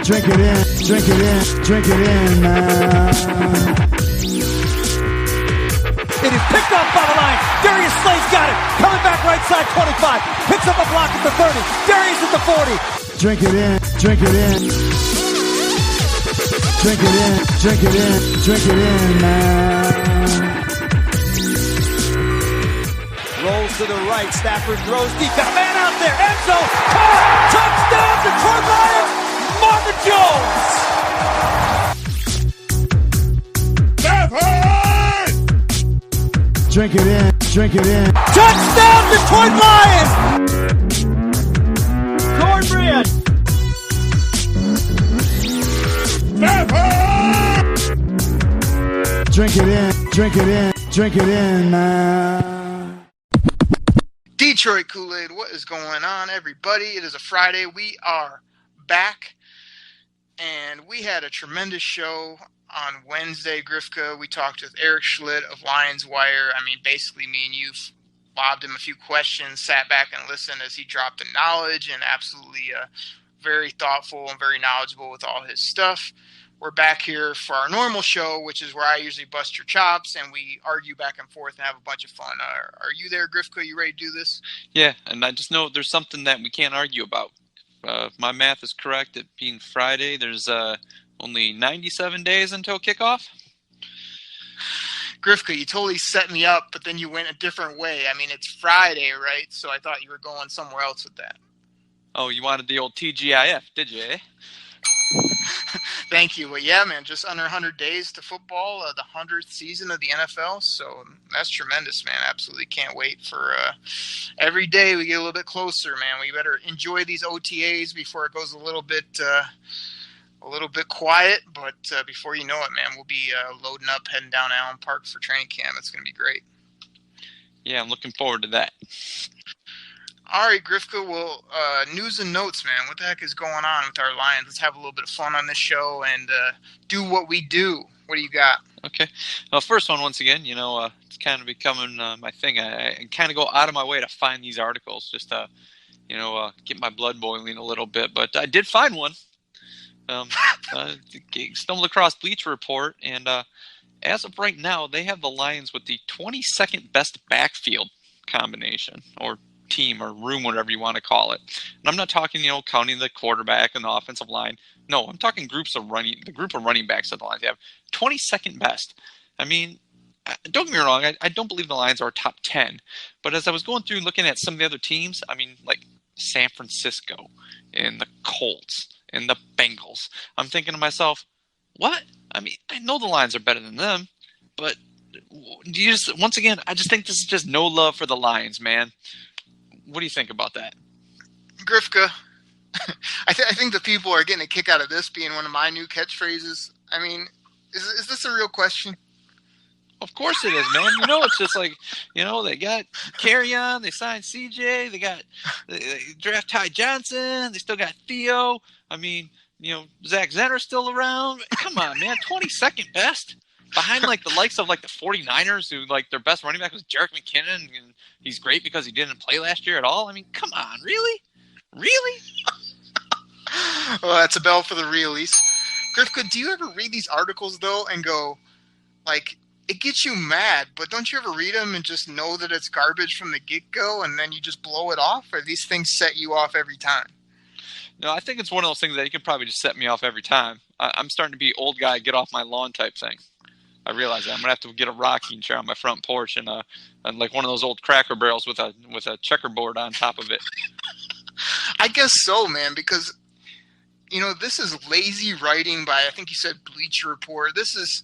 Drink it in, drink it in, drink it in, man. It is picked off by the line. Darius Slay's got it. Coming back right side, 25. Picks up a block at the 30. Darius at the 40. Drink it in, drink it in. Drink it in, drink it in, drink it in, man. Rolls to the right. Stafford throws deep. Got a man out there. End zone. Caught. Touchdown, Detroit Lions. Marvin Jones. Drink it in, drink it in. Touchdown, Detroit Lions. Cornbread. Drink it in, drink it in, drink it in, man. Detroit Koolaid, what is going on, everybody? It is a Friday. We are back, and we had a tremendous show on Wednesday, Grifka. We talked with Eric Schlitt of Lions Wire. I mean, basically me and you lobbed him a few questions, sat back and listened as he dropped the knowledge, and absolutely very thoughtful and very knowledgeable with all his stuff. We're back here for our normal show, which is where I usually bust your chops and we argue back and forth and have a bunch of fun. Are you there, Grifka? You ready to do this? Yeah, and I just know there's something that we can't argue about. If my math is correct, it being Friday, there's only 97 days until kickoff. Grifka, you totally set me up, but then you went a different way. I mean, it's Friday, right? So I thought you were going somewhere else with that. Oh, you wanted the old TGIF, did you, eh? Thank you. Well, yeah, man, just under 100 days to football, the 100th season of the NFL. So that's tremendous, man. Absolutely can't wait for every day we get a little bit closer, man. We better enjoy these OTAs before it goes a little bit quiet. But before you know it, man, we'll be loading up, heading down Allen Park for training camp. It's going to be great. Yeah, I'm looking forward to that. All right, Grifka, well, news and notes, man. What the heck is going on with our Lions? Let's have a little bit of fun on this show and do what we do. What do you got? Okay. Well, first one, once again, it's kind of becoming my thing. I kind of go out of my way to find these articles just to, get my blood boiling a little bit. But I did find one. Stumbled across Bleacher Report, and as of right now, they have the Lions with the 22nd best backfield combination, or team or room, whatever you want to call it. And I'm not talking, counting the quarterback and the offensive line. No, I'm talking the group of running backs that the Lions have. 22nd best. I mean, don't get me wrong, I don't believe the Lions are top 10. But as I was going through looking at some of the other teams, I mean, like San Francisco and the Colts and the Bengals, I'm thinking to myself, what? I mean, I know the Lions are better than them, but once again, I just think this is just no love for the Lions, man. What do you think about that? Grifka, I think the people are getting a kick out of this being one of my new catchphrases. I mean, is this a real question? Of course it is, man. It's just like, they got Carry-On, they signed CJ, they draft Ty Johnson, they still got Theo. I mean, Zach Zenner's still around. Come on, man, 22nd best. Behind, the likes of, the 49ers, who, their best running back was Jerick McKinnon, and he's great because he didn't play last year at all. I mean, come on, really? Really? Well, that's a bell for the realies. Grifka, do you ever read these articles, though, and go, it gets you mad, but don't you ever read them and just know that it's garbage from the get-go, and then you just blow it off? Or these things set you off every time? No, I think it's one of those things that you can probably just set me off every time. I'm starting to be old guy, get off my lawn type thing. I realize that. I'm gonna have to get a rocking chair on my front porch and like one of those old Cracker Barrels with a checkerboard on top of it. I guess so, man, because this is lazy writing by, I think you said Bleacher Report. This is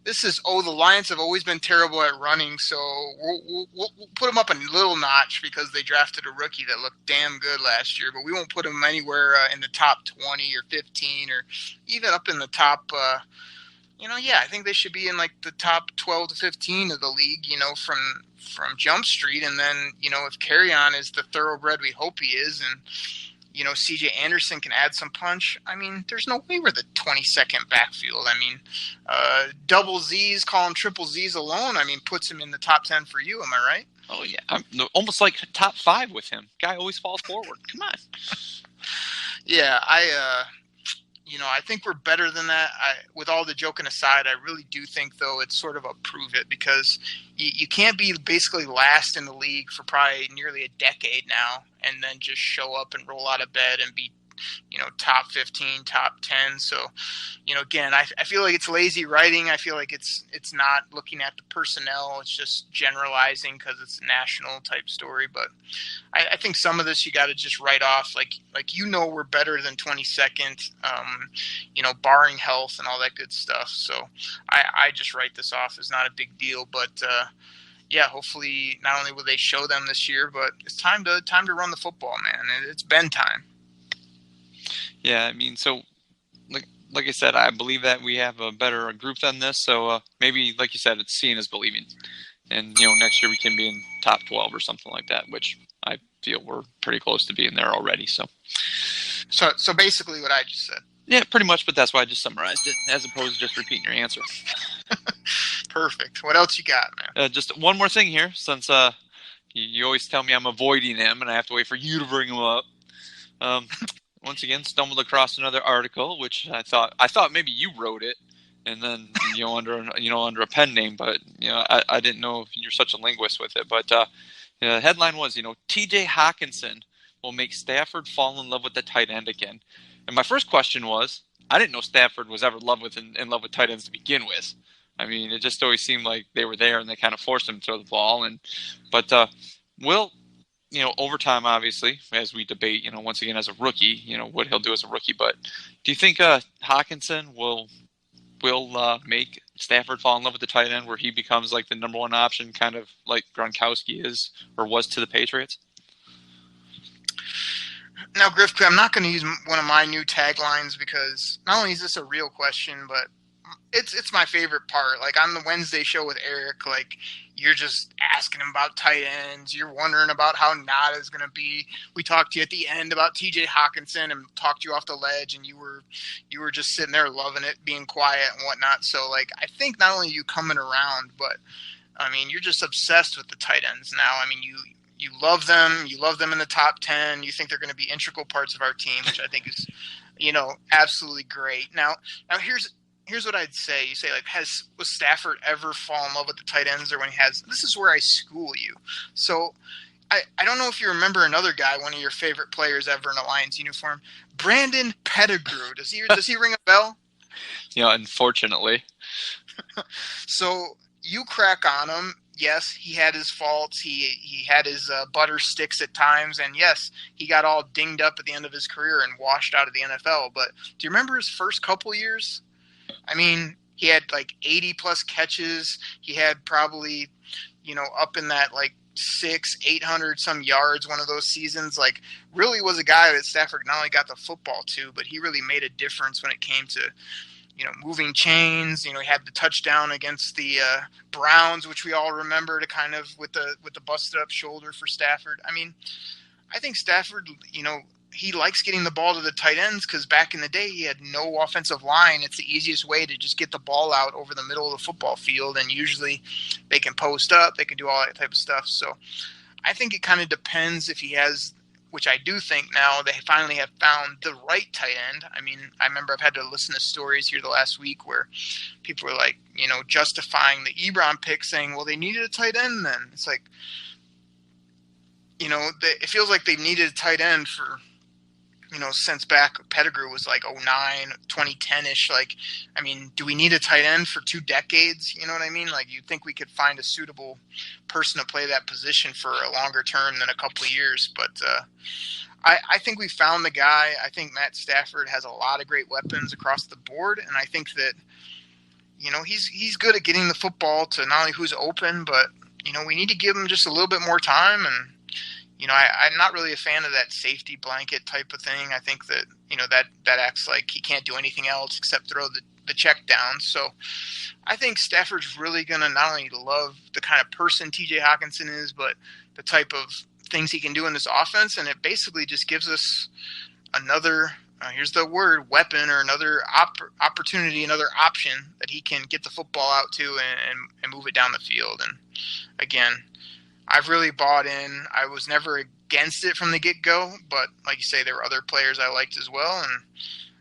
the Lions have always been terrible at running, so we'll put them up a little notch because they drafted a rookie that looked damn good last year, but we won't put them anywhere in the top 20 or 15 or even up in the top. I think they should be in the top 12 to 15 of the league, from Jump Street. And then, if Carry-On is the thoroughbred we hope he is, and, CJ Anderson can add some punch, I mean, there's no way we're the 22nd backfield. I mean, double Z's, call him triple Z's alone, I mean, puts him in the top 10 for you. Am I right? Oh, yeah. I'm almost like top 5 with him. Guy always falls forward. Come on. Yeah, I think we're better than that. With all the joking aside, I really do think, though, it's sort of a prove it, because you can't be basically last in the league for probably nearly a decade now and then just show up and roll out of bed and be, top 15, top 10. So, again, I feel like it's lazy writing. I feel like it's not looking at the personnel. It's just generalizing because it's a national type story. But I think some of this you got to just write off. Like we're better than 22nd, barring health and all that good stuff. So I just write this off as not a big deal. But hopefully not only will they show them this year, but it's time to run the football, man. It's been time. Yeah, I mean, so like I said, I believe that we have a better group than this. So maybe, like you said, it's seeing is believing. And, next year we can be in top 12 or something like that, which I feel we're pretty close to being there already. So basically what I just said. Yeah, pretty much, but that's why I just summarized it, as opposed to just repeating your answer. Perfect. What else you got, man? Just one more thing here, since you always tell me I'm avoiding him, and I have to wait for you to bring him up. Once again, stumbled across another article, which I thought maybe you wrote it, and then under a pen name, but I didn't know if you're such a linguist with it. But the headline was, T.J. Hawkinson will make Stafford fall in love with the tight end again. And my first question was, I didn't know Stafford was ever in love with tight ends to begin with. I mean, it just always seemed like they were there and they kind of forced him to throw the ball. But will. Over time, obviously, as we debate, once again, as a rookie, what he'll do as a rookie. But do you think Hawkinson will make Stafford fall in love with the tight end, where he becomes like the number one option, kind of like Gronkowski is or was to the Patriots? Now, Griff, I'm not going to use one of my new taglines, because not only is this a real question, but it's my favorite part. Like on the Wednesday show with Eric, like you're just asking him about tight ends. You're wondering about how Nada's going to be. We talked to you at the end about T.J. Hawkinson and talked you off the ledge, and you were just sitting there loving it, being quiet and whatnot. So like I think not only you coming around, but I mean you're just obsessed with the tight ends now. I mean you love them. You love them in the top 10. You think they're going to be integral parts of our team, which I think is absolutely great. Now here's what I'd say. You say, like, was Stafford ever fall in love with the tight ends, or when he has? This is where I school you. So I don't know if you remember another guy, one of your favorite players ever in a Lions uniform, Brandon Pettigrew. Does he ring a bell? Unfortunately. So you crack on him. Yes, he had his faults. He had his butter sticks at times, and yes, he got all dinged up at the end of his career and washed out of the NFL. But do you remember his first couple years? I mean, he had like 80-plus catches. He had probably, up in that like 800 some yards one of those seasons. Like, really was a guy that Stafford not only got the football to, but he really made a difference when it came to, moving chains. He had the touchdown against the Browns, which we all remember, to kind of with the busted up shoulder for Stafford. I mean, I think Stafford, he likes getting the ball to the tight ends, because back in the day he had no offensive line. It's the easiest way to just get the ball out over the middle of the football field, and usually they can post up, they can do all that type of stuff. So I think it kind of depends if he has, which I do think now they finally have found the right tight end. I mean, I remember I've had to listen to stories here the last week where people were like, justifying the Ebron pick, saying, well, they needed a tight end then. It's like, it feels like they needed a tight end for, since back Pettigrew was like 09, 2010-ish. Like, I mean, do we need a tight end for 2 decades? You know what I mean? Like, you'd think we could find a suitable person to play that position for a longer term than a couple of years. But I think we found the guy. I think Matt Stafford has a lot of great weapons across the board. And I think that, he's good at getting the football to not only who's open, but, we need to give him just a little bit more time. And, I'm not really a fan of that safety blanket type of thing. I think that, that acts like he can't do anything else except throw the check down. So I think Stafford's really going to not only love the kind of person T.J. Hawkinson is, but the type of things he can do in this offense. And it basically just gives us another, here's the word, weapon, or another opportunity, another option that he can get the football out to and move it down the field. And again, I've really bought in. I was never against it from the get-go, but like you say, there were other players I liked as well. And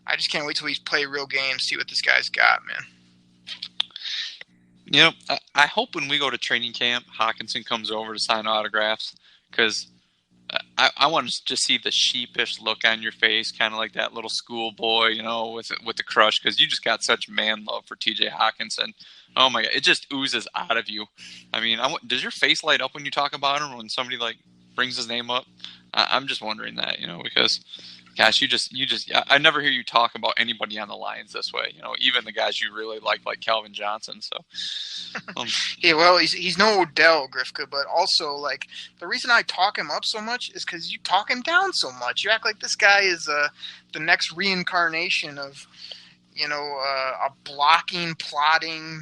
I just can't wait till we play real games, see what this guy's got, man. You know, I hope when we go to training camp, Hawkinson comes over to sign autographs, because I want to just see the sheepish look on your face, kind of like that little schoolboy, you know, with the crush, because you just got such man love for T.J. Hawkinson. Oh my God, it just oozes out of you. I mean, does your face light up when you talk about him, when somebody like brings his name up? I'm just wondering that, you know, because gosh, I never hear you talk about anybody on the Lions this way, you know, even the guys you really like Calvin Johnson. So, yeah, well, he's no Odell, Grifka, but also, like, the reason I talk him up so much is because you talk him down so much. You act like this guy is the next reincarnation of, you know, a blocking, plotting,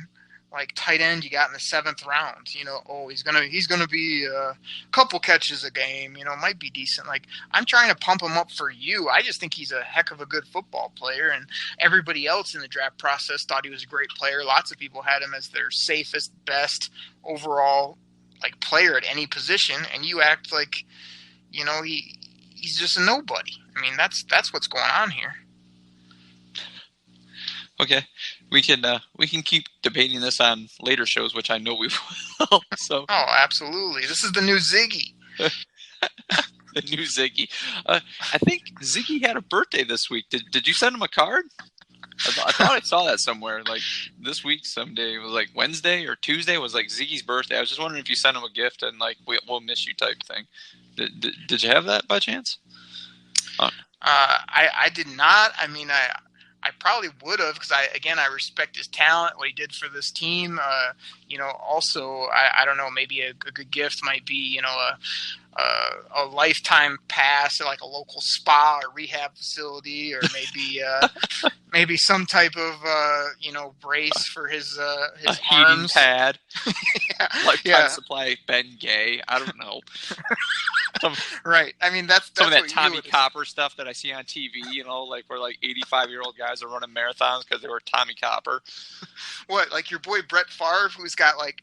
like, tight end you got in the 7th round. You know, oh, he's gonna be a couple catches a game. You know, might be decent. Like, I'm trying to pump him up for you. I just think he's a heck of a good football player, and everybody else in the draft process thought he was a great player. Lots of people had him as their safest, best overall, like, player at any position, and you act like, you know, he's just a nobody. I mean, that's what's going on here. Okay, we can keep debating this on later shows, which I know we will. So. Oh, absolutely! This is the new Ziggy. The new Ziggy. I think Ziggy had a birthday this week. Did you send him a card? I thought I saw that somewhere. Like this week, someday it was like Wednesday or Tuesday was like Ziggy's birthday. I was just wondering if you sent him a gift and like we'll miss you type thing. Did you have that by chance? I did not. I mean, I probably would have, because I respect his talent, what he did for this team. You know, also I don't know, maybe a good gift might be, you know, a lifetime pass at like a local spa or rehab facility, or maybe some type of you know, brace for his arms. Heating pad. Yeah. Lifetime supply Ben Gay. I don't know. Right. I mean, that's some of that what Tommy Copper stuff that I see on TV, you know, like where like 85-year-old guys are running marathons because they were Tommy Copper. What, like your boy Brett Favre, who's got like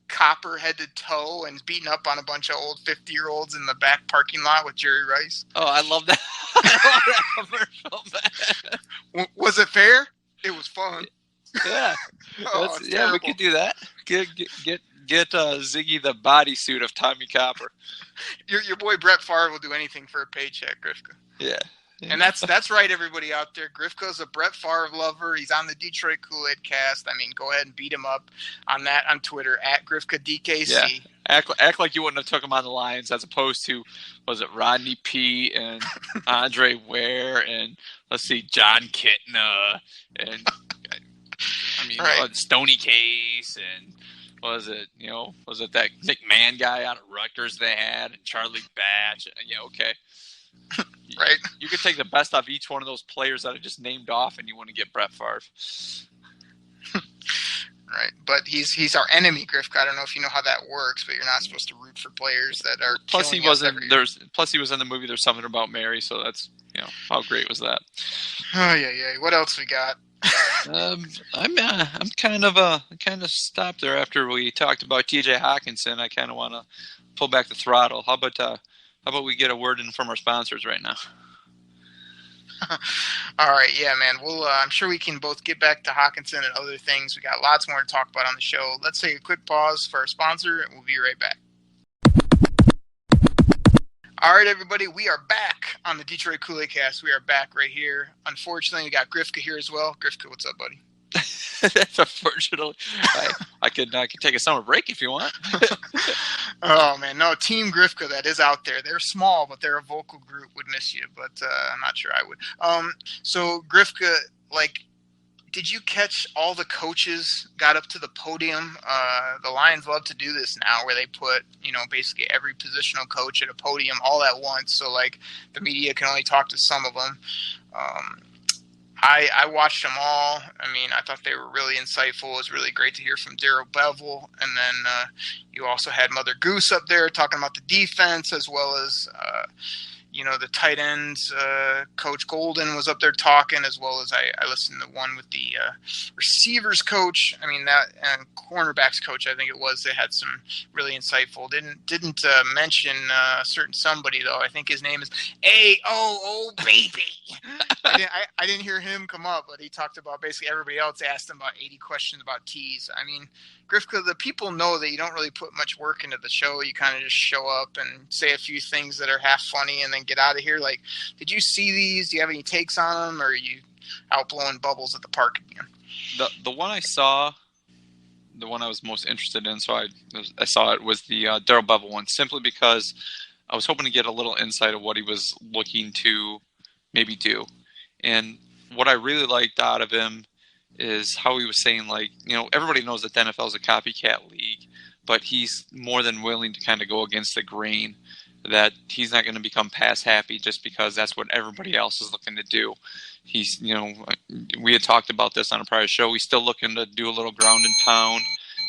copper head to toe and beating up on a bunch of old 50-year-olds in the back parking lot with Jerry Rice? Oh, I love that. I love that commercial, man. Was it fair? It was fun. Yeah. Oh, yeah, we could do that. Get Ziggy the bodysuit of Tommy Copper. Your boy Brett Favre will do anything for a paycheck, Grifka. Yeah. And that's right, everybody out there. Grifka's a Brett Favre lover. He's on the Detroit Koolaid Cast. I mean, go ahead and beat him up on that on Twitter at GrifkaDKC. Yeah. Act like you wouldn't have took him on the Lions, as opposed to, was it Rodney Peete and Andre Ware and let's see, John Kitna and I mean right. Stoney Case and was it that Nick Mann guy out of Rutgers they had, and Charlie Batch? Yeah, okay. Right. You could take the best of each one of those players that I just named off, and you want to get Brett Favre. Right, but he's our enemy, Grifka. I don't know if you know how that works, but you're not supposed to root for players that are. Plus, he was in the movie There's Something About Mary, so that's, you know, how great was that? Oh yeah. What else we got? I'm kind of stopped there after we talked about T.J. Hawkinson. I kind of want to pull back the throttle. How about we get a word in from our sponsors right now? All right, yeah, man. We'll I'm sure we can both get back to Hawkinson and other things. We got lots more to talk about on the show. Let's take a quick pause for our sponsor, and we'll be right back. All right, everybody, we are back on the Detroit Koolaid Cast. We are back right here. Unfortunately, we got Grifka here as well. Grifka, what's up, buddy? That's unfortunately. I could take a summer break if you want. Oh man, no, Team Grifka that is out there. They're small, but they're a vocal group. Would miss you, but I'm not sure I would. So Grifka, like, did you catch all the coaches got up to the podium? The Lions love to do this now, where they put, you know, basically every positional coach at a podium all at once. So like the media can only talk to some of them. I watched them all. I mean, I thought they were really insightful. It was really great to hear from Darrell Bevel. And then you also had Mother Goose up there talking about the defense, as well as, you know, the tight ends. Coach Golden was up there talking, as well as I listened to one with the receivers coach. I mean, that and cornerbacks coach, I think it was. They had some really insightful. Didn't mention a certain somebody, though. I think his name is A.O.O. Baby. I didn't hear him come up, but he talked about basically everybody else asked him about 80 questions about teas. I mean, Grifka, the people know that you don't really put much work into the show. You kind of just show up and say a few things that are half funny and then get out of here. Like, did you see these? Do you have any takes on them? Or are you out blowing bubbles at the park again? The one I saw, the one I was most interested in, so I saw it, was the Daryl Bevell one, simply because I was hoping to get a little insight of what he was looking to maybe do. And what I really liked out of him is how he was saying, like, you know, everybody knows that the NFL is a copycat league, but he's more than willing to kind of go against the grain, that he's not going to become pass happy just because that's what everybody else is looking to do. He's, you know, we had talked about this on a prior show. He's still looking to do a little ground and pound.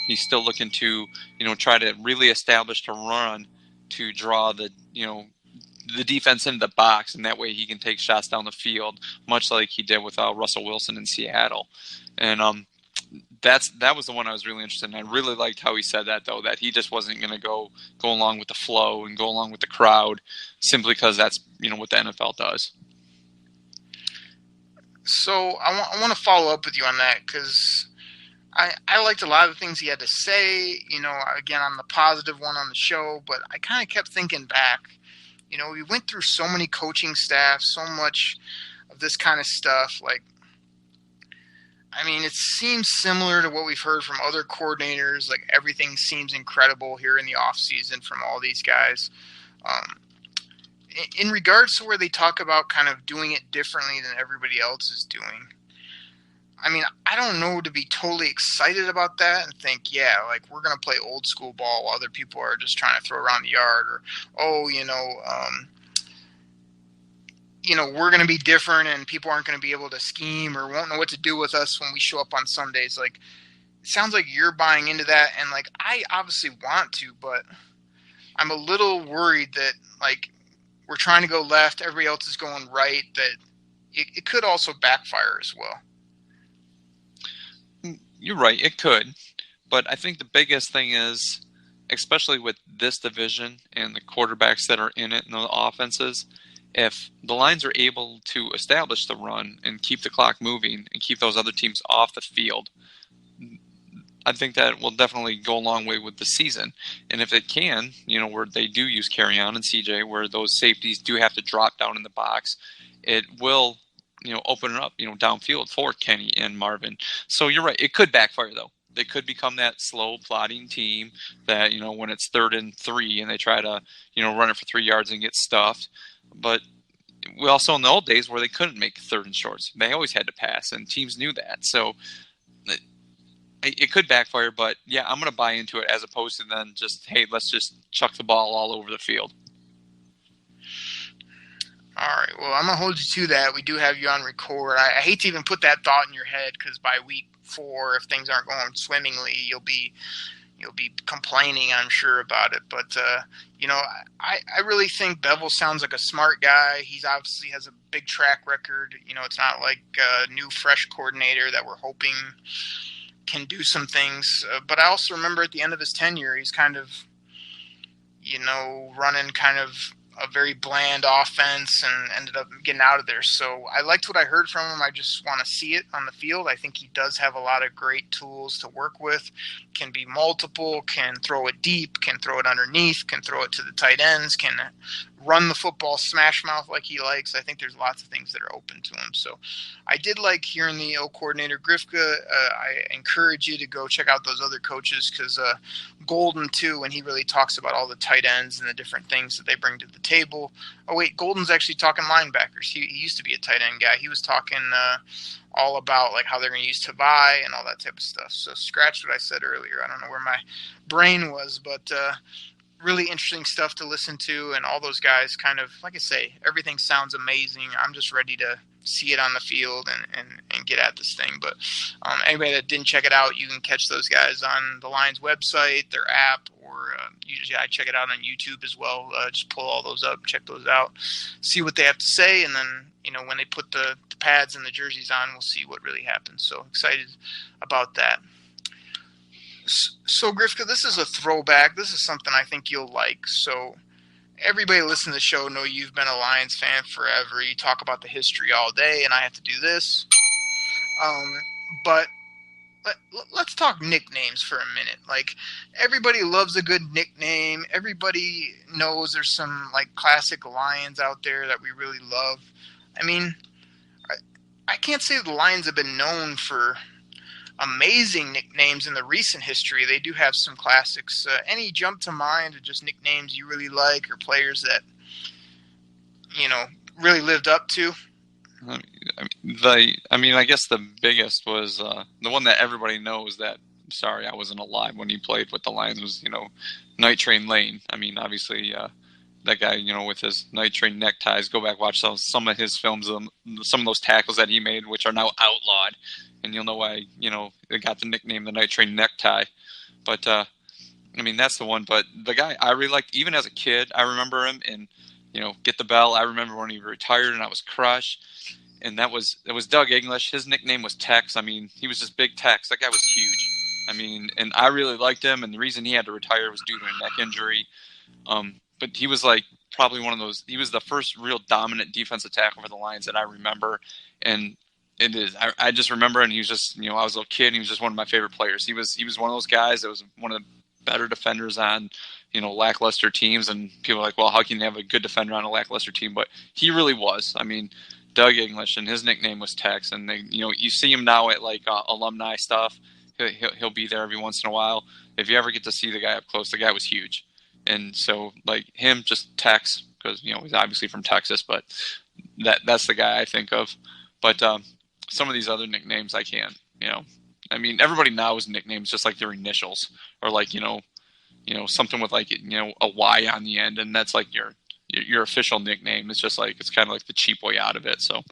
He's still looking to, you know, try to really establish a run to draw the, you know, the defense into the box, and that way he can take shots down the field, much like he did with Russell Wilson in Seattle. And that was the one I was really interested in. I really liked how he said that, though, that he just wasn't going to go along with the flow and go along with the crowd simply because that's, you know, what the NFL does. So I want to follow up with you on that, because I liked a lot of the things he had to say. You know, again, I'm the positive one on the show, but I kind of kept thinking back. You know, we went through so many coaching staffs, so much of this kind of stuff. Like, I mean, it seems similar to what we've heard from other coordinators. Like, everything seems incredible here in the offseason from all these guys. In regards to where they talk about kind of doing it differently than everybody else is doing, I mean, I don't know to be totally excited about that and think, yeah, like, we're going to play old school ball while other people are just trying to throw around the yard, or, oh, we're going to be different and people aren't going to be able to scheme or won't know what to do with us when we show up on Sundays. Like, it sounds like you're buying into that. And, like, I obviously want to, but I'm a little worried that, like, we're trying to go left, everybody else is going right, that it could also backfire as well. You're right, it could. But I think the biggest thing is, especially with this division and the quarterbacks that are in it and the offenses, if the Lions are able to establish the run and keep the clock moving and keep those other teams off the field, I think that will definitely go a long way with the season. And if it can, you know, where they do use Carry-On and CJ, where those safeties do have to drop down in the box, it will, you know, open it up, you know, downfield for Kenny and Marvin. So you're right. It could backfire, though. They could become that slow, plodding team that, you know, when it's 3rd and 3 and they try to, you know, run it for 3 yards and get stuffed. But we also in the old days where they couldn't make 3rd and shorts. They always had to pass, and teams knew that. So it could backfire, but yeah, I'm going to buy into it as opposed to then just, hey, let's just chuck the ball all over the field. All right, well, I'm going to hold you to that. We do have you on record. I hate to even put that thought in your head, because by week 4, if things aren't going swimmingly, you'll be complaining, I'm sure, about it. But, you know, I really think Bevell sounds like a smart guy. He's obviously has a big track record. You know, it's not like a new, fresh coordinator that we're hoping can do some things. But I also remember at the end of his tenure, he's kind of, you know, running kind of a very bland offense and ended up getting out of there. So I liked what I heard from him. I just want to see it on the field. I think he does have a lot of great tools to work with, can be multiple, can throw it deep, can throw it underneath, can throw it to the tight ends, can run the football smash mouth like he likes. I think there's lots of things that are open to him. So I did like hearing the O coordinator Grifka. I encourage you to go check out those other coaches, because Golden too, when he really talks about all the tight ends and the different things that they bring to the table. Oh wait, Golden's actually talking linebackers. He used to be a tight end guy. He was talking all about like how they're going to use Tavai and all that type of stuff. So scratch what I said earlier. I don't know where my brain was, but really interesting stuff to listen to, and all those guys kind of, like I say, everything sounds amazing. I'm just ready to see it on the field and get at this thing. But anybody that didn't check it out, you can catch those guys on the Lions website, their app, or usually I check it out on YouTube as well. Just pull all those up, check those out, see what they have to say, and then, you know, when they put the pads and the jerseys on, we'll see what really happens. So excited about that. So Grifka, this is a throwback. This is something I think you'll like. So everybody listening to the show know you've been a Lions fan forever. You talk about the history all day, and I have to do this. But let's talk nicknames for a minute. Like, everybody loves a good nickname. Everybody knows there's some, like, classic Lions out there that we really love. I mean, I can't say the Lions have been known for amazing nicknames in the recent history. They do have some classics. Any jump to mind of just nicknames you really like, or players that, you know, really lived up to? I guess the biggest was the one that everybody knows that. Sorry, I wasn't alive when he played with the Lions. Was, Night Train Lane. I mean, obviously that guy, with his night train neckties. Go back, watch some of his films, some of those tackles that he made, which are now outlawed, and you'll know why. They got the nickname the Night Train Necktie. But that's the one. But the guy I really liked, even as a kid, I remember him in Get the Bell. I remember when he retired and I was crushed. And it was Doug English. His nickname was Tex. I mean, he was just big Tex. That guy was huge. I mean, and I really liked him. And the reason he had to retire was due to a neck injury. But he was like probably one of those. He was the first real dominant defensive tackle for the Lions that I remember. And it is. I just remember, and he was just I was a little kid. And he was just one of my favorite players. He was one of those guys that was one of the better defenders on lackluster teams. And people are like, well, how can you have a good defender on a lackluster team? But he really was. I mean, Doug English, and his nickname was Tex. And they, you see him now at like alumni stuff. He'll be there every once in a while. If you ever get to see the guy up close, the guy was huge. And so, like, him, just Tex, because he's obviously from Texas, but that's the guy I think of. But some of these other nicknames I can't. I mean, everybody knows nicknames just like their initials, or like something with like a Y on the end, and that's like your official nickname. It's just like, it's kind of like the cheap way out of it. So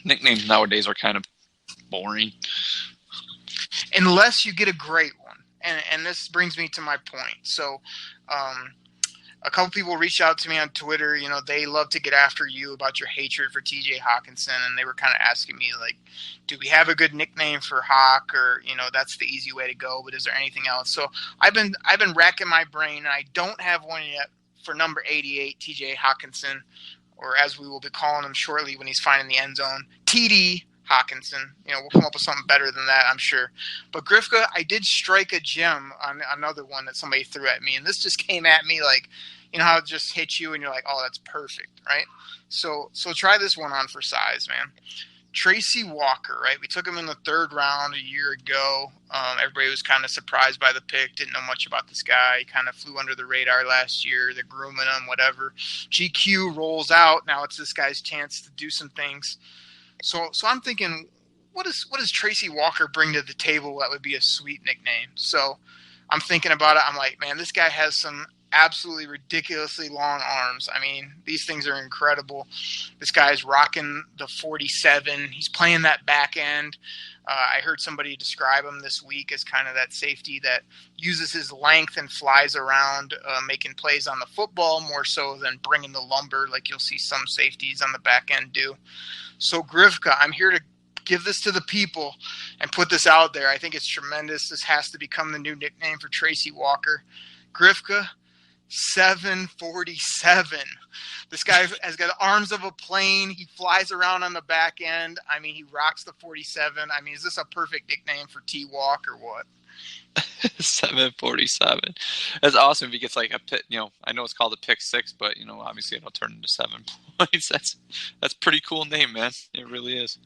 nicknames nowadays are kind of boring. Unless you get a great one. And this brings me to my point. So a couple people reached out to me on Twitter. They love to get after you about your hatred for TJ Hawkinson. And they were kind of asking me, like, do we have a good nickname for Hawk? Or, that's the easy way to go. But is there anything else? So I've been racking my brain. And I don't have one yet for number 88, TJ Hawkinson. Or as we will be calling him shortly when he's finding the end zone, TD Hawkinson. We'll come up with something better than that, I'm sure. But Grifka, I did strike a gem on another one that somebody threw at me, and this just came at me like, how it just hits you and you're like, oh, that's perfect, right? So try this one on for size, man. Tracy Walker, right? We took him in the 3rd round a year ago. Everybody was kind of surprised by the pick, didn't know much about this guy. He kind of flew under the radar last year. They're grooming him, whatever. GQ rolls out. Now it's this guy's chance to do some things. So I'm thinking, what does Tracy Walker bring to the table that would be a sweet nickname? So I'm thinking about it. I'm like, man, this guy has some absolutely ridiculously long arms. I mean, these things are incredible. This guy's rocking the 47. He's playing that back end. I heard somebody describe him this week as kind of that safety that uses his length and flies around, making plays on the football more so than bringing the lumber like you'll see some safeties on the back end do. So, Grifka, I'm here to give this to the people and put this out there. I think it's tremendous. This has to become the new nickname for Tracy Walker. Grifka, 747. This guy has got the arms of a plane. He flies around on the back end. I mean, he rocks the 47. I mean, is this a perfect nickname for T-Walk or what? 747. That's awesome if he gets like a pit, I know it's called a pick 6, but obviously it'll turn into 7 points. That's pretty cool name, man. It really is.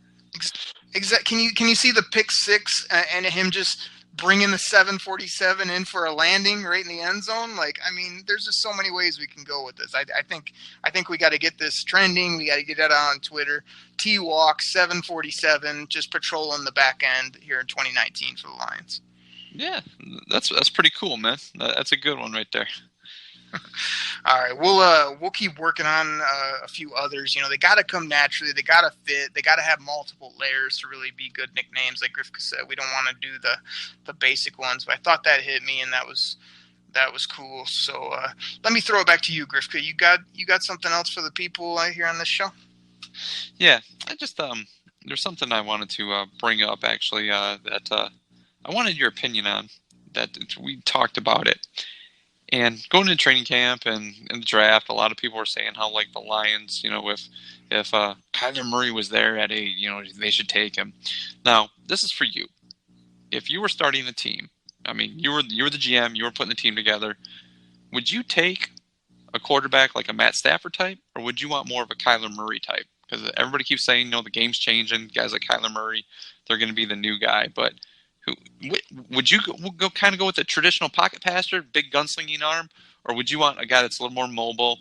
Exactly. Can you see the pick 6 and him just bringing the 747 in for a landing right in the end zone? Like, I mean, there's just so many ways we can go with this. I think we got to get this trending. We got to get it on Twitter. T-Walk 747 just patrolling the back end here in 2019 for the Lions. Yeah, that's pretty cool, man. That's a good one right there. All right, we'll keep working on a few others. They got to come naturally. They got to fit. They got to have multiple layers to really be good nicknames. Like Grifka said, we don't want to do the basic ones. But I thought that hit me, and that was cool. So let me throw it back to you, Grifka. You got something else for the people here on this show? Yeah, I just there's something I wanted to bring up actually that I wanted your opinion on. That we talked about it. And going into training camp and in the draft, a lot of people were saying how like the Lions, if Kyler Murray was there at age, they should take him. Now, this is for you. If you were starting a team, I mean, you were the GM, you were putting the team together, would you take a quarterback like a Matt Stafford type, or would you want more of a Kyler Murray type? Because everybody keeps saying, the game's changing. Guys like Kyler Murray, they're going to be the new guy. But would you go kind of go with the traditional pocket passer, big gunslinging arm, or would you want a guy that's a little more mobile,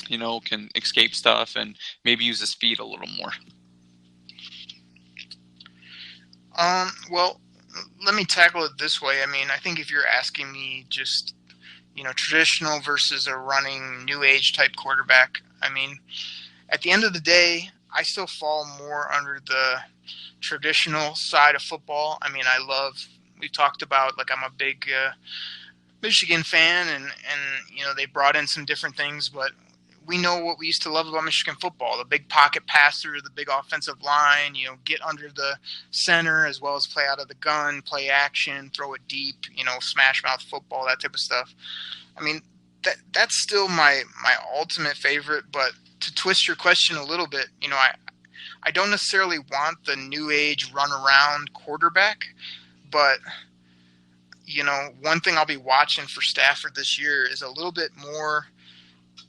can escape stuff and maybe use his speed a little more? Well, let me tackle it this way. I mean, I think if you're asking me just, traditional versus a running new age type quarterback, I mean, at the end of the day, I still fall more under the traditional side of football. I mean, we talked about, like, I'm a big Michigan fan, and they brought in some different things, but we know what we used to love about Michigan football: the big pocket passer, the big offensive line, get under the center as well as play out of the gun, play action, throw it deep, smash mouth football, that type of stuff. I mean, that's still my ultimate favorite. But to twist your question a little bit, I don't necessarily want the new age run around quarterback, but one thing I'll be watching for Stafford this year is a little bit more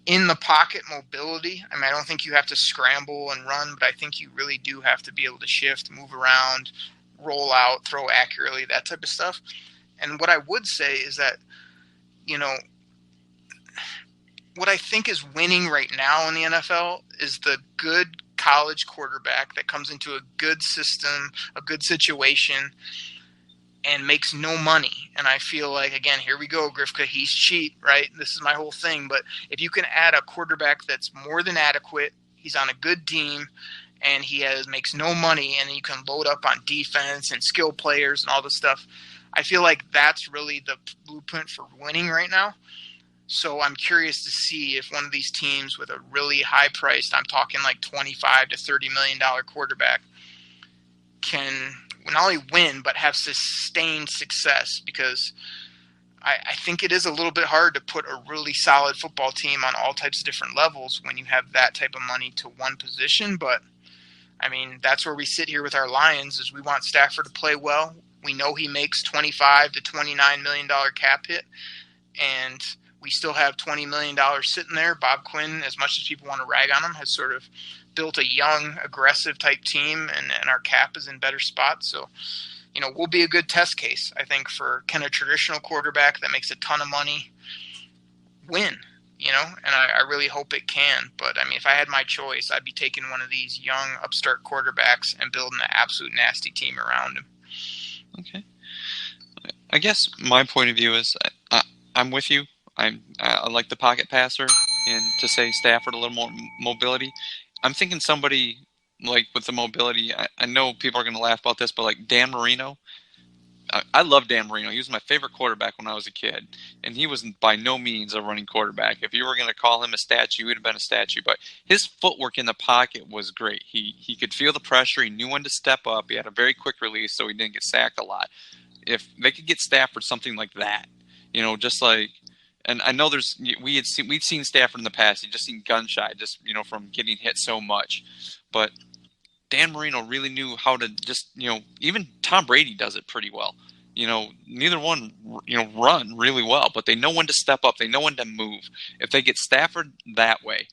in the pocket mobility. I mean, I don't think you have to scramble and run, but I think you really do have to be able to shift, move around, roll out, throw accurately, that type of stuff. And what I would say is that, what I think is winning right now in the NFL is the good college quarterback that comes into a good system, a good situation, and makes no money. And I feel like, again, here we go, Grifka, he's cheap, right? This is my whole thing. But if you can add a quarterback that's more than adequate, he's on a good team, and makes no money, and you can load up on defense and skill players and all this stuff, I feel like that's really the blueprint for winning right now. So I'm curious to see if one of these teams with a really high-priced, I'm talking like $25 to $30 million quarterback, can not only win but have sustained success, because I think it is a little bit hard to put a really solid football team on all types of different levels when you have that type of money to one position. But, I mean, that's where we sit here with our Lions, is we want Stafford to play well. We know he makes $25 to $29 million cap hit, and we still have $20 million sitting there. Bob Quinn, as much as people want to rag on him, has sort of built a young, aggressive type team, and our cap is in better spots. So, we'll be a good test case, I think, for kind of traditional quarterback that makes a ton of money win, and I really hope it can. But, I mean, if I had my choice, I'd be taking one of these young upstart quarterbacks and building an absolute nasty team around him. Okay. I guess my point of view is I'm with you. I like the pocket passer, and to say Stafford a little more mobility. I'm thinking somebody like with the mobility. I know people are going to laugh about this, but like Dan Marino. I love Dan Marino. He was my favorite quarterback when I was a kid, and he was by no means a running quarterback. If you were going to call him a statue, he would have been a statue. But his footwork in the pocket was great. He could feel the pressure. He knew when to step up. He had a very quick release, so he didn't get sacked a lot. If they could get Stafford something like that, just like. And I know we've seen Stafford in the past. He'd just seen gun shy, just from getting hit so much. But Dan Marino really knew how to just even Tom Brady does it pretty well. Neither one run really well, but they know when to step up. They know when to move. If they get Stafford that way,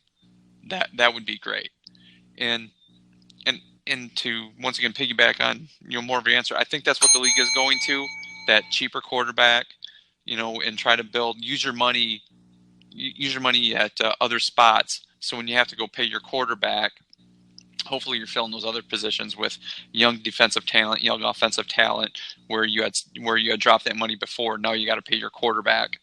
that would be great. And to once again piggyback on more of your answer, I think that's what the league is going to, that cheaper quarterback. And try to use your money at other spots. So when you have to go pay your quarterback, hopefully you're filling those other positions with young defensive talent, young offensive talent, where you had dropped that money before. Now you got to pay your quarterback,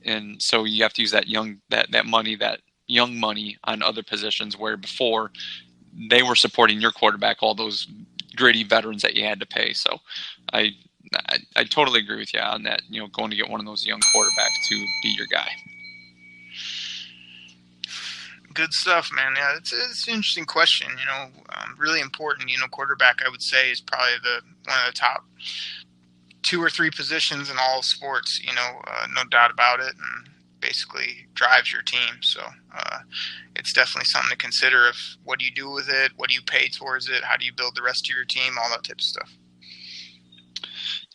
and so you have to use that young money on other positions where before they were supporting your quarterback, all those gritty veterans that you had to pay. So I totally agree with you on that, going to get one of those young quarterbacks to be your guy. Good stuff, man. Yeah, it's an interesting question, really important. Quarterback, I would say, is probably one of the top 2 or 3 positions in all sports, no doubt about it, and basically drives your team. So it's definitely something to consider. What do you do with it? What do you pay towards it? How do you build the rest of your team? All that type of stuff.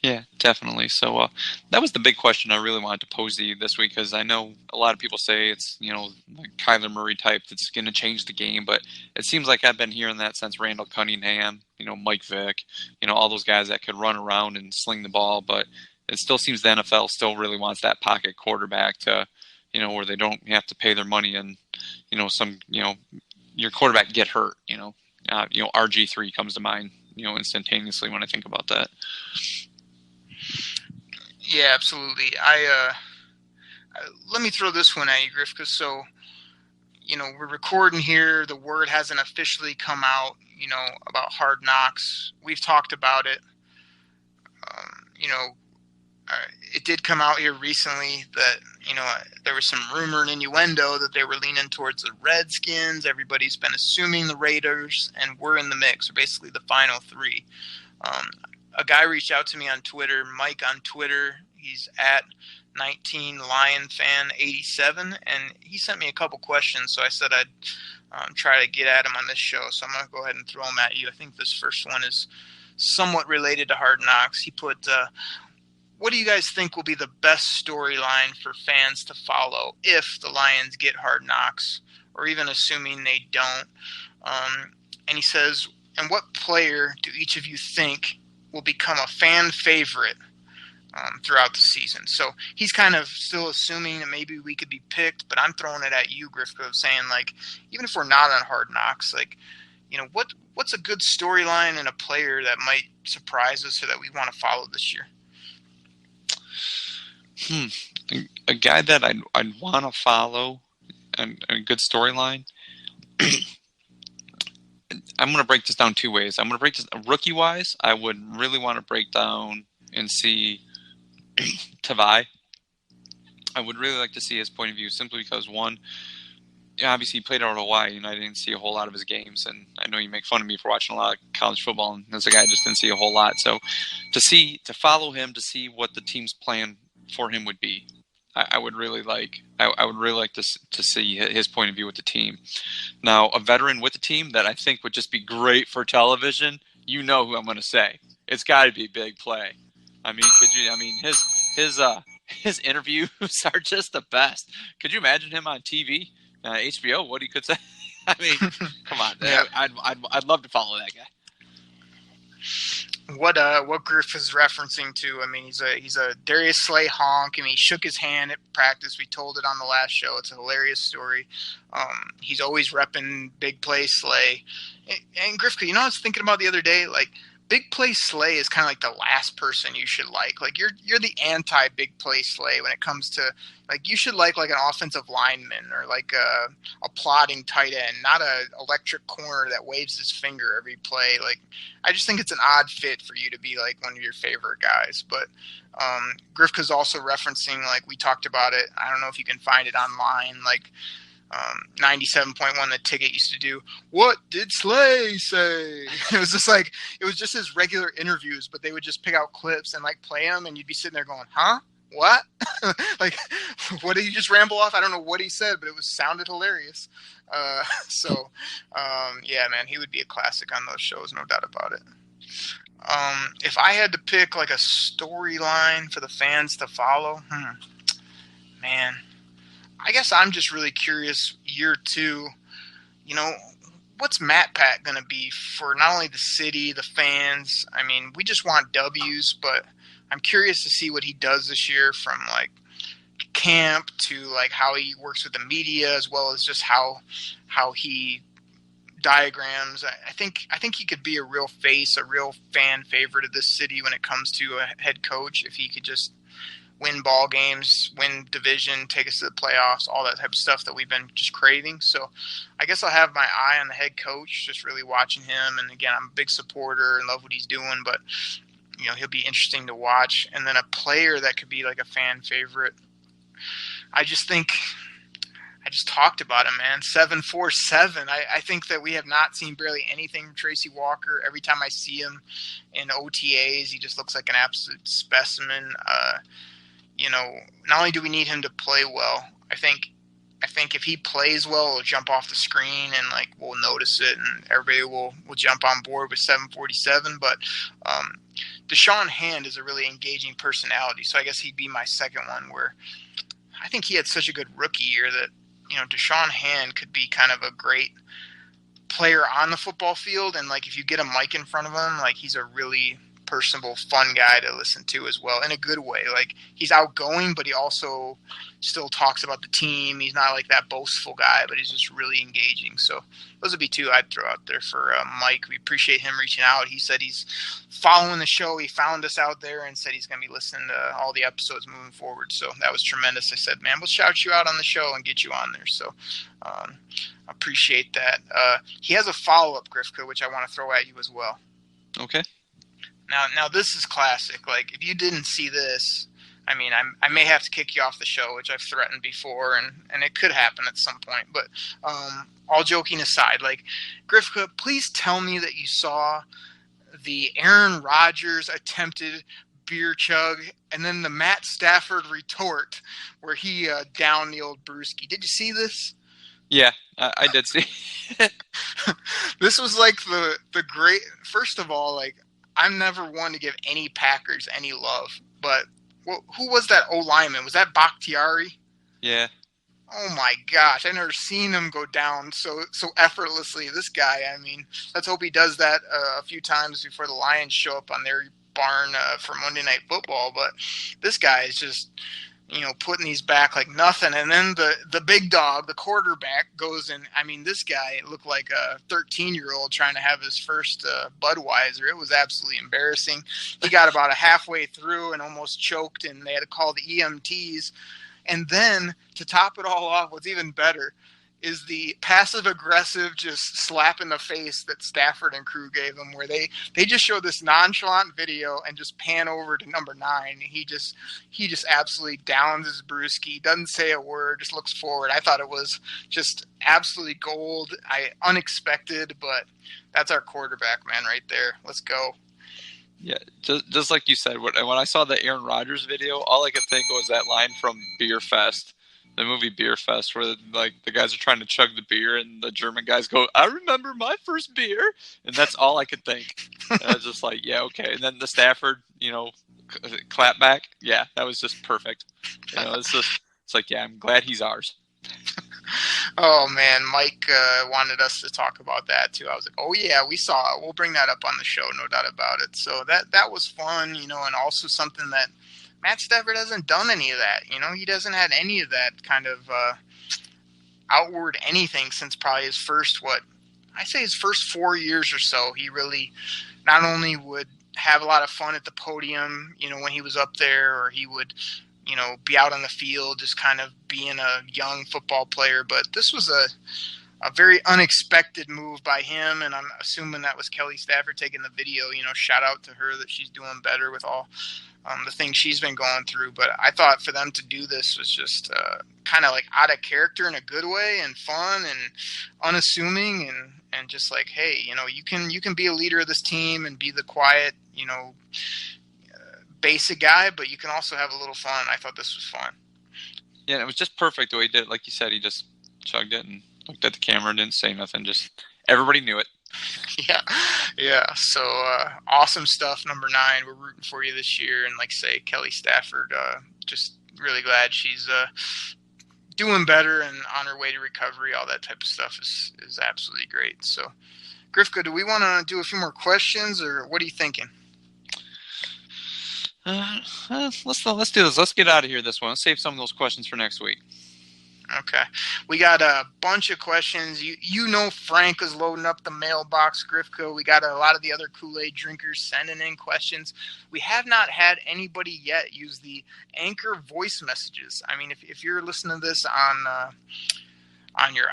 Yeah, definitely. So that was the big question I really wanted to pose to you this week, because I know a lot of people say it's, like Kyler Murray type that's going to change the game, but it seems like I've been hearing that since Randall Cunningham, Mike Vick, all those guys that could run around and sling the ball, but it still seems the NFL still really wants that pocket quarterback to, where they don't have to pay their money and, your quarterback get hurt, RG3 comes to mind, instantaneously when I think about that. Yeah, absolutely. Let me throw this one at you, Griff, because we're recording here. The word hasn't officially come out, about Hard Knocks. We've talked about it. It did come out here recently that, there was some rumor and innuendo that they were leaning towards the Redskins. Everybody's been assuming the Raiders, and we're in the mix. We're basically the final 3. A guy reached out to me on Twitter, Mike on Twitter. He's at 19LionFan87, and he sent me a couple questions, so I said I'd try to get at him on this show. So I'm going to go ahead and throw them at you. I think this first one is somewhat related to Hard Knocks. He put, what do you guys think will be the best storyline for fans to follow if the Lions get Hard Knocks, or even assuming they don't? And he says, and what player do each of you think will become a fan favorite throughout the season? So he's kind of still assuming that maybe we could be picked, but I'm throwing it at you, Griffco, saying, even if we're not on Hard Knocks, what's a good storyline and a player that might surprise us or that we want to follow this year? A guy that I'd want to follow, and a good storyline. I'm going to break this down 2 ways. I'm going to break this rookie-wise. I would really want to break down and see Tavai. I would really like to see his point of view, simply because, one, obviously he played out of Hawaii, and I didn't see a whole lot of his games. And I know you make fun of me for watching a lot of college football, and as a guy, I just didn't see a whole lot. So to follow him, to see what the team's plan for him would be, I would really like to see his point of view with the team. Now, a veteran with the team that I think would just be great for television, who I'm going to say. It's got to be Big Play. I mean, his interviews are just the best. Could you imagine him on TV, HBO? What he could say? I mean, come on. Yeah. I'd love to follow that guy. What Griff is referencing to, I mean, he's a Darius Slay honk. I mean, he shook his hand at practice. We told it on the last show. It's a hilarious story. He's always repping Big Play Slay. And Griff, I was thinking about the other day, Big Play Slay is kind of like the last person you should like. You're the anti-Big Play Slay when it comes to, you should like an offensive lineman or a plotting tight end, not a electric corner that waves his finger every play. I just think it's an odd fit for you to be one of your favorite guys. But Grifka's also referencing, we talked about it. I don't know if you can find it online. 97.1 The Ticket used to do, what did Slay say? It was just his regular interviews, but they would just pick out clips and play them, and you'd be sitting there going, huh? What? What did he just ramble off? I don't know what he said, but it sounded hilarious. Yeah, man, he would be a classic on those shows, no doubt about it. If I had to pick a storyline for the fans to follow, man, I guess I'm just really curious, year 2, what's Matt Pat going to be for not only the city, the fans? I mean, we just want W's, but I'm curious to see what he does this year, from camp to how he works with the media, as well as just how he diagrams. I think he could be a real face, a real fan favorite of this city when it comes to a head coach, if he could just win ball games, win division, take us to the playoffs, all that type of stuff that we've been just craving. So I guess I'll have my eye on the head coach, just really watching him. And again, I'm a big supporter and love what he's doing, but he'll be interesting to watch. And then a player that could be a fan favorite. I just think I just talked about him, man. 7.47. I think that we have not seen barely anything from Tracy Walker. Every time I see him in OTAs, he just looks like an absolute specimen. Not only do we need him to play well, I think if he plays well, he'll jump off the screen and we'll notice it, and everybody will jump on board with 7.47. But Deshaun Hand is a really engaging personality, so I guess he'd be my second one. Where I think he had such a good rookie year that Deshaun Hand could be kind of a great player on the football field, and if you get a mic in front of him, he's a really personable, fun guy to listen to as well, in a good way. He's outgoing, but he also still talks about the team. He's not that boastful guy, but he's just really engaging. So those would be two I'd throw out there for Mike. We appreciate him reaching out. He said he's following the show. He found us out there and said he's going to be listening to all the episodes moving forward. So that was tremendous. I said, man, we'll shout you out on the show and get you on there. So appreciate that. He has a follow-up, Grifka, which I want to throw at you as well. Okay. Now this is classic. If you didn't see this, I may have to kick you off the show, which I've threatened before, and it could happen at some point. But all joking aside, Grifka, please tell me that you saw the Aaron Rodgers attempted beer chug and then the Matt Stafford retort where he downed the old brewski. Did you see this? Yeah, I did see. This was the great. First of all, I'm never one to give any Packers any love, but who was that O-lineman? Was that Bakhtiari? Yeah. Oh my gosh, I've never seen him go down so effortlessly. This guy, let's hope he does that a few times before the Lions show up on their barn for Monday Night Football. But this guy is just, putting these back like nothing. And then the big dog, the quarterback, goes in. This guy looked like a 13-year-old trying to have his first Budweiser. It was absolutely embarrassing. He got about halfway through and almost choked, and they had to call the EMTs. And then, to top it all off, what's even better is the passive-aggressive just slap in the face that Stafford and crew gave him, where they just show this nonchalant video and just pan over to number 9. He just absolutely downs his brewski, doesn't say a word, just looks forward. I thought it was just absolutely gold. Unexpected, but that's our quarterback, man, right there. Let's go. Yeah, just like you said, when I saw the Aaron Rodgers video, all I could think was that line from Beer Fest. The movie Beer Fest, where the guys are trying to chug the beer and the German guys go, "I remember my first beer," and that's all I could think. And I was just yeah, okay. And then the Stafford, clap back. Yeah, that was just perfect. It's yeah, I'm glad he's ours. Oh man, Mike wanted us to talk about that too. I was like, oh yeah, we saw it. We'll bring that up on the show, no doubt about it. So that was fun, and also something that Matt Stafford hasn't done any of that. He doesn't have any of that kind of outward anything since probably his first 4 years or so. He really not only would have a lot of fun at the podium, when he was up there, or he would, be out on the field just kind of being a young football player. But this was a very unexpected move by him, and I'm assuming that was Kelly Stafford taking the video. Shout out to her that she's doing better with all the things she's been going through. But I thought for them to do this was just kind of out of character in a good way, and fun and unassuming, and just hey, you can be a leader of this team and be the quiet, basic guy, but you can also have a little fun. I thought this was fun. Yeah, it was just perfect the way he did it. Like you said, he just chugged it and looked at the camera and didn't say nothing. Just everybody knew it. Yeah. So awesome stuff, number 9. We're rooting for you this year, and say Kelly Stafford, just really glad she's doing better and on her way to recovery. All that type of stuff is absolutely great. So, Grifka, do we want to do a few more questions, or what are you thinking? Let's do this. Let's get out of here this one. Let's save some of those questions for next week. Okay. We got a bunch of questions. Frank is loading up the mailbox, Grifka. We got a lot of the other Kool-Aid drinkers sending in questions. We have not had anybody yet use the Anchor voice messages. If you're listening to this on your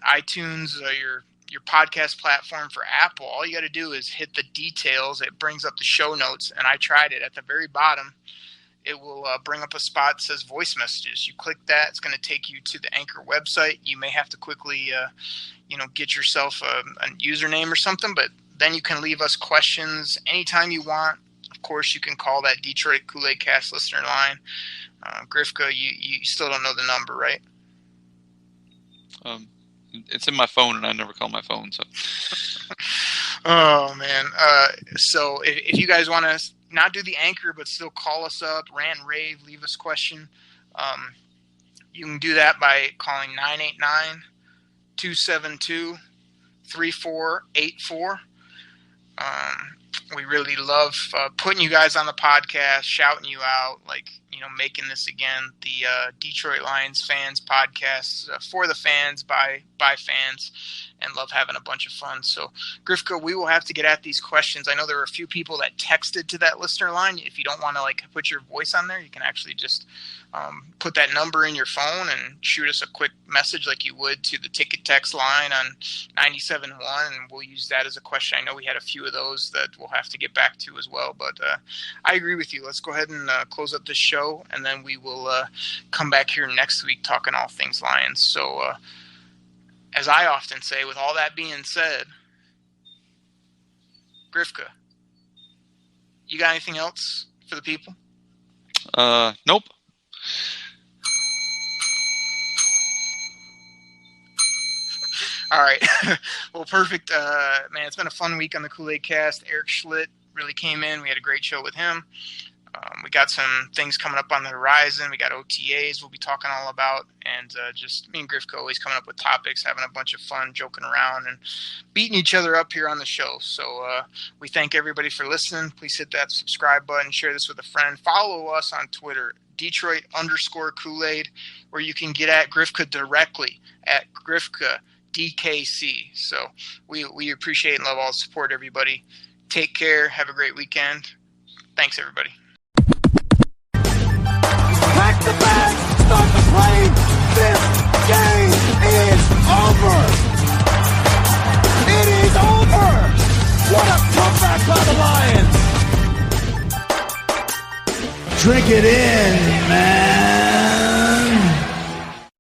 iTunes or your podcast platform for Apple, all you got to do is hit the details. It brings up the show notes, and I tried it at the very bottom. it will bring up a spot that says voice messages. You click that, it's going to take you to the Anchor website. You may have to quickly, get yourself a username or something, but then you can leave us questions anytime you want. Of course, you can call that Detroit Koolaid Cast Listener Line. Grifka, you still don't know the number, right? It's in my phone, and I never call my phone. So. Oh man! So if you guys want to not do the Anchor, but still call us up, rant and rave, leave us a question, you can do that by calling 989-272-3484. We really love putting you guys on the podcast, shouting you out, making this again the Detroit Lions fans podcast for the fans, by fans, and love having a bunch of fun. So, Grifka, we will have to get at these questions. I know there were a few people that texted to that listener line. If you don't want to put your voice on there, you can actually just put that number in your phone and shoot us a quick message like you would to the ticket text line on 97.1, and we'll use that as a question. I know we had a few of those that we'll have to get back to as well, but I agree with you. Let's go ahead and close up this show, and then we will come back here next week talking all things Lions. So, as I often say, with all that being said, Grifka, you got anything else for the people? Nope. All right. Well, perfect. Man, it's been a fun week on the Koolaid Cast. Eric Schlitt really came in. We had a great show with him. We got some things coming up on the horizon. We got OTAs we'll be talking all about. And just me and Grifka always coming up with topics, having a bunch of fun, joking around, and beating each other up here on the show. So we thank everybody for listening. Please hit that subscribe button. Share this with a friend. Follow us on Twitter, Detroit_Koolaid, where you can get at Grifka directly at Grifka DKC. So we appreciate and love all the support, everybody. Take care. Have a great weekend. Thanks, everybody. Pack the bag, start the plane. This game is over. It is over. What a comeback by the Lions. Drink it in, man.